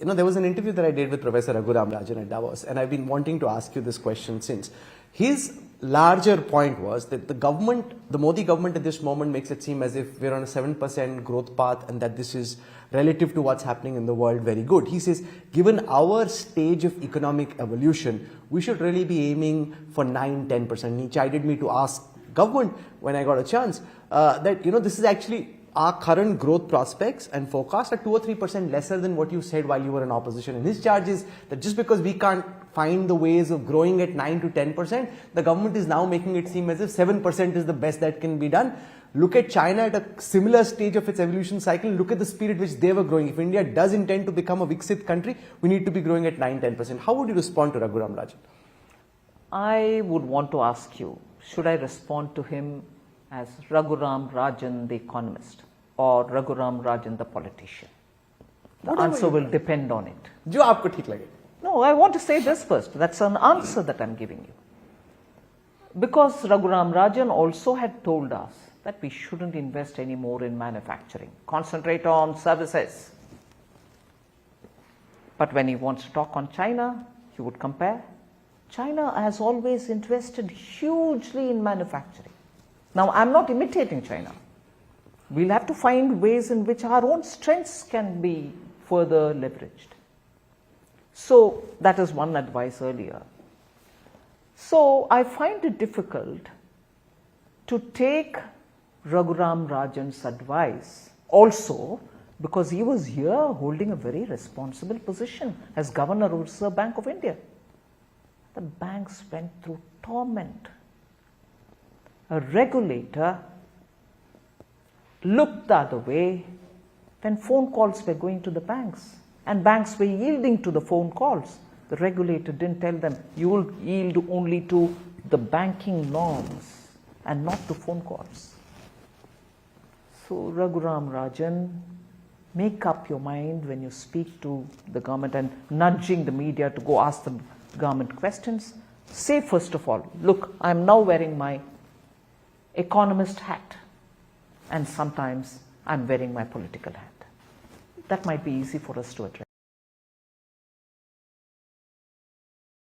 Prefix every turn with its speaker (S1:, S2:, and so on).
S1: there was an interview that I did with Professor Raghuram Rajan at Davos, and I've been wanting to ask you this question since. His larger point was that the Modi government at this moment makes it seem as if we're on a 7% growth path and that this is relative to what's happening in the world very good. He says, given our stage of economic evolution, we should really be aiming for 9-10%. He chided me to ask government when I got a chance that, this is actually our current growth prospects and forecast are 2 or 3% lesser than what you said while you were in opposition. And his charge is that just because we can't find the ways of growing at 9 to 10%, the government is now making it seem as if 7% is the best that can be done. Look at China at a similar stage of its evolution cycle. Look at the speed at which they were growing. If India does intend to become a Viksit country, we need to be growing at 9-10%. How would you respond to Raghuram Rajan?
S2: I would want to ask you, should I respond to him as Raghuram Rajan, the economist, or Raghuram Rajan, the politician? The answer will depend on it.
S1: जो आपको ठीक लगे.
S2: No, I want to say this first. That's an answer that I'm giving you. Because Raghuram Rajan also had told us that we shouldn't invest any more in manufacturing. Concentrate on services. But when he wants to talk on China, he would compare. China has always invested hugely in manufacturing. Now, I'm not imitating China. We'll have to find ways in which our own strengths can be further leveraged. So, that is one advice earlier. So, I find it difficult to take Raghuram Rajan's advice also because he was here holding a very responsible position as Governor of Reserve Bank of India. The banks went through torment. A regulator looked the other way when phone calls were going to the banks and banks were yielding to the phone calls. The regulator didn't tell them, you will yield only to the banking norms and not to phone calls. So Raghuram Rajan, make up your mind when you speak to the government and nudging the media to go ask the government questions. Say first of all, look, I'm now wearing my economist hat and sometimes I'm wearing my political hat. That might be easy for us to address.